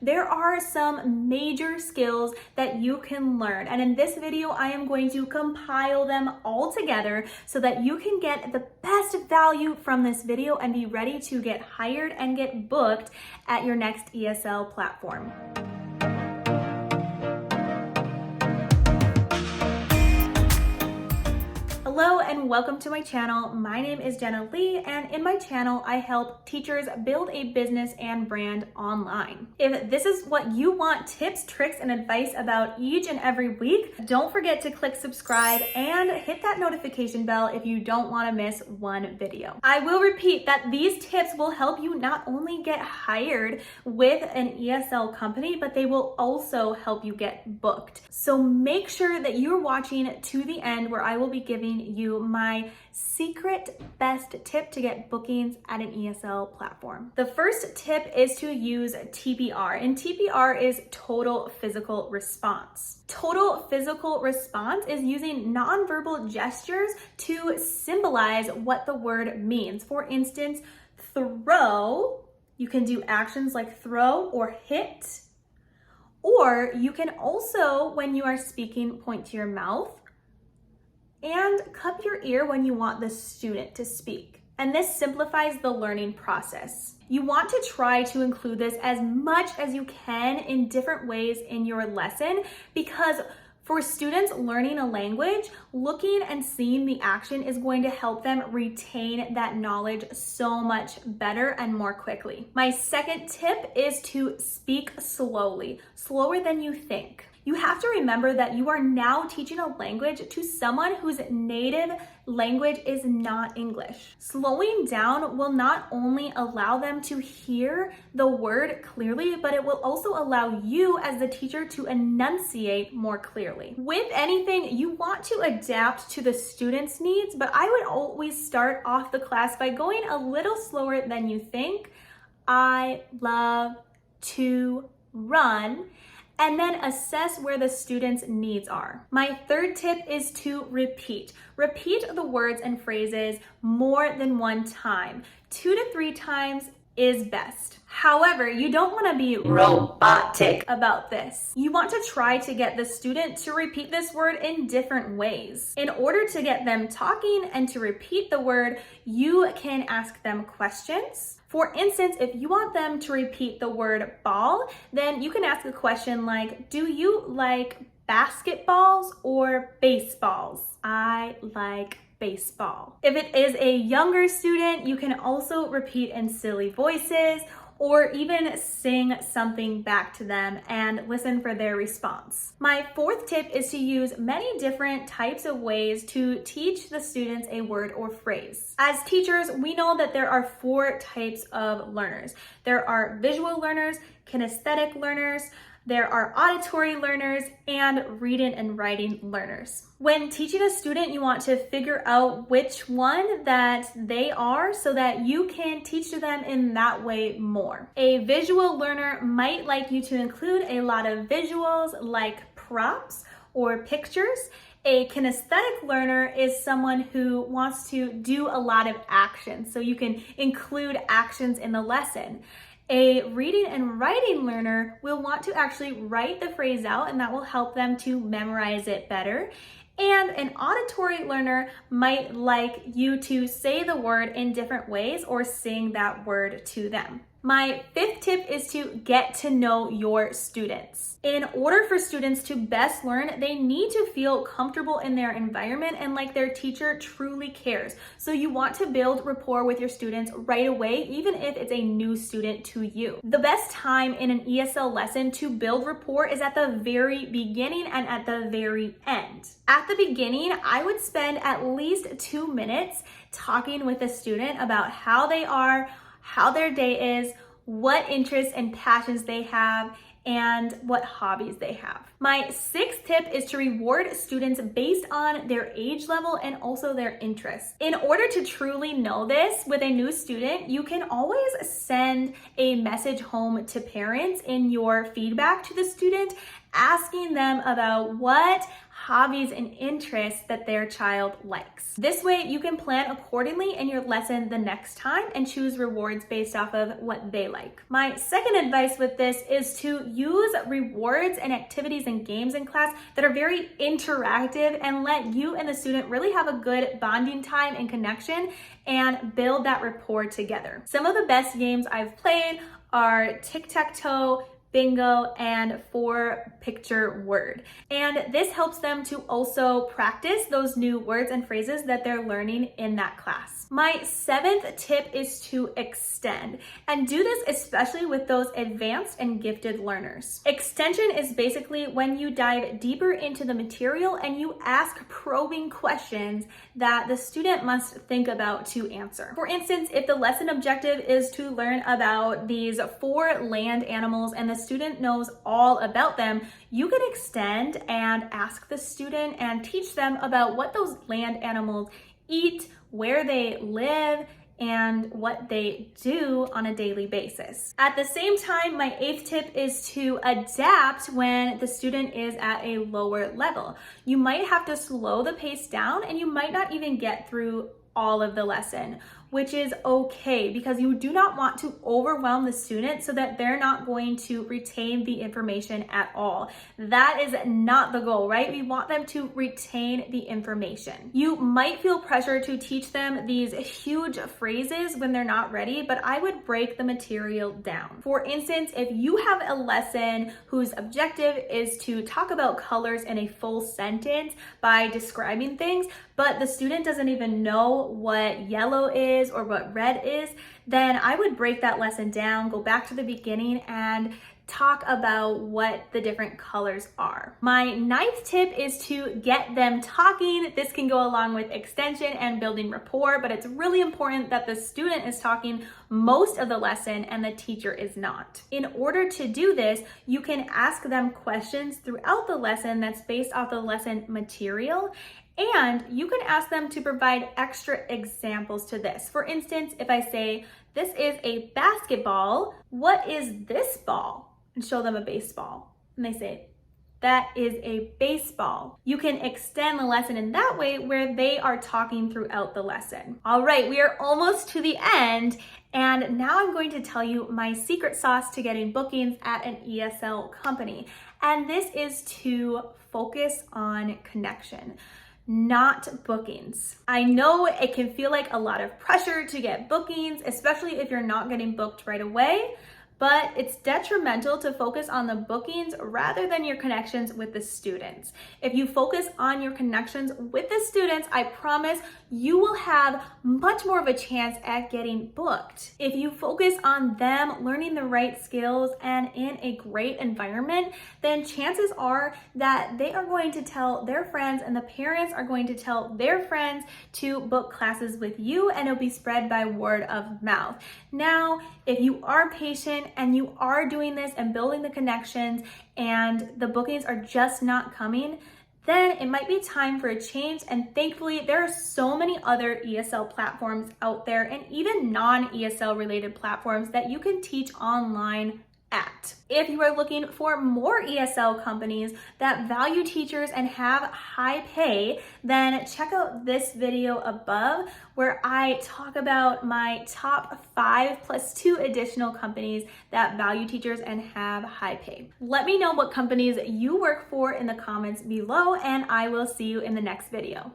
There are some major skills that you can learn, and in this video I am going to compile them all together so that you can get the best value from this video and be ready to get hired and get booked at your next ESL platform. Hello and welcome to my channel. My name is JennaLee, and in my channel I help teachers build a business and brand online. If this is what you want tips, tricks, and advice about each and every week, don't forget to click subscribe and hit that notification bell if you don't want to miss one video. I will repeat that these tips will help you not only get hired with an ESL company, but they will also help you get booked. So make sure that you're watching to the end, where I will be giving you my secret best tip to get bookings at an ESL platform. The first tip is to use TPR, and TPR is total physical response. Total physical response is using nonverbal gestures to symbolize what the word means. For instance, throw, you can do actions like throw or hit, or you can also, when you are speaking, point to your mouth and cup your ear when you want the student to speak. And this simplifies the learning process. You want to try to include this as much as you can in different ways in your lesson, because for students learning a language, looking and seeing the action is going to help them retain that knowledge so much better and more quickly. My second tip is to speak slowly, slower than you think. You have to remember that you are now teaching a language to someone whose native language is not English. Slowing down will not only allow them to hear the word clearly, but it will also allow you as the teacher to enunciate more clearly. With anything, you want to adapt to the student's needs, but I would always start off the class by going a little slower than you think. I love to run. And then assess where the student's needs are. My third tip is to repeat. Repeat the words and phrases more than one time. 2 to 3 times is best. However, you don't want to be robotic about this. You want to try to get the student to repeat this word in different ways. In order to get them talking and to repeat the word, you can ask them questions. For instance, if you want them to repeat the word ball, then you can ask a question like, do you like basketballs or baseballs? I like baseball. If it is a younger student, you can also repeat in silly voices or even sing something back to them and listen for their response. My fourth tip is to use many different types of ways to teach the students a word or phrase. As teachers, we know that there are 4 types of learners. There are visual learners, kinesthetic learners, there are auditory learners, and reading and writing learners. When teaching a student, you want to figure out which one that they are so that you can teach to them in that way more. A visual learner might like you to include a lot of visuals like props or pictures. A kinesthetic learner is someone who wants to do a lot of action, so you can include actions in the lesson. A reading and writing learner will want to actually write the phrase out, and that will help them to memorize it better. And an auditory learner might like you to say the word in different ways or sing that word to them. My fifth tip is to get to know your students. In order for students to best learn, they need to feel comfortable in their environment and like their teacher truly cares. So you want to build rapport with your students right away, even if it's a new student to you. The best time in an ESL lesson to build rapport is at the very beginning and at the very end. At the beginning, I would spend at least 2 minutes talking with a student about how they are, how their day is, what interests and passions they have, and what hobbies they have. My sixth tip is to reward students based on their age level and also their interests. In order to truly know this with a new student, you can always send a message home to parents in your feedback to the student, asking them about what hobbies and interests that their child likes. This way you can plan accordingly in your lesson the next time and choose rewards based off of what they like. My second advice with this is to use rewards and activities and games in class that are very interactive and let you and the student really have a good bonding time and connection and build that rapport together. Some of the best games I've played are tic-tac-toe, bingo, and 4-picture word. And this helps them to also practice those new words and phrases that they're learning in that class. My seventh tip is to extend, and do this especially with those advanced and gifted learners. Extension is basically when you dive deeper into the material and you ask probing questions that the student must think about to answer. For instance, if the lesson objective is to learn about these 4 land animals and the student knows all about them, you can extend and ask the student and teach them about what those land animals eat, where they live, and what they do on a daily basis. At the same time, my 8th tip is to adapt when the student is at a lower level. You might have to slow the pace down and you might not even get through all of the lesson, which is okay because you do not want to overwhelm the student so that they're not going to retain the information at all. That is not the goal, right? We want them to retain the information. You might feel pressure to teach them these huge phrases when they're not ready, but I would break the material down. For instance, if you have a lesson whose objective is to talk about colors in a full sentence by describing things, but the student doesn't even know what yellow is or what red is, then I would break that lesson down, go back to the beginning, and talk about what the different colors are. My 9th tip is to get them talking. This can go along with extension and building rapport, but it's really important that the student is talking most of the lesson and the teacher is not. In order to do this, you can ask them questions throughout the lesson that's based off the lesson material, and you can ask them to provide extra examples to this. For instance, if I say, this is a basketball, what is this ball? And show them a baseball. And they say, that is a baseball. You can extend the lesson in that way where they are talking throughout the lesson. All right, we are almost to the end. And now I'm going to tell you my secret sauce to getting bookings at an ESL company. And this is to focus on connection, not bookings. I know it can feel like a lot of pressure to get bookings, especially if you're not getting booked right away, but it's detrimental to focus on the bookings rather than your connections with the students. If you focus on your connections with the students, I promise you will have much more of a chance at getting booked. If you focus on them learning the right skills and in a great environment, then chances are that they are going to tell their friends and the parents are going to tell their friends to book classes with you, and it'll be spread by word of mouth. Now, if you are patient and you are doing this and building the connections and the bookings are just not coming, then it might be time for a change. And thankfully, there are so many other ESL platforms out there and even non-ESL related platforms that you can teach online at. If you are looking for more ESL companies that value teachers and have high pay, then check out this video above where I talk about my top 5 plus 2 additional companies that value teachers and have high pay. Let me know what companies you work for in the comments below, and I will see you in the next video.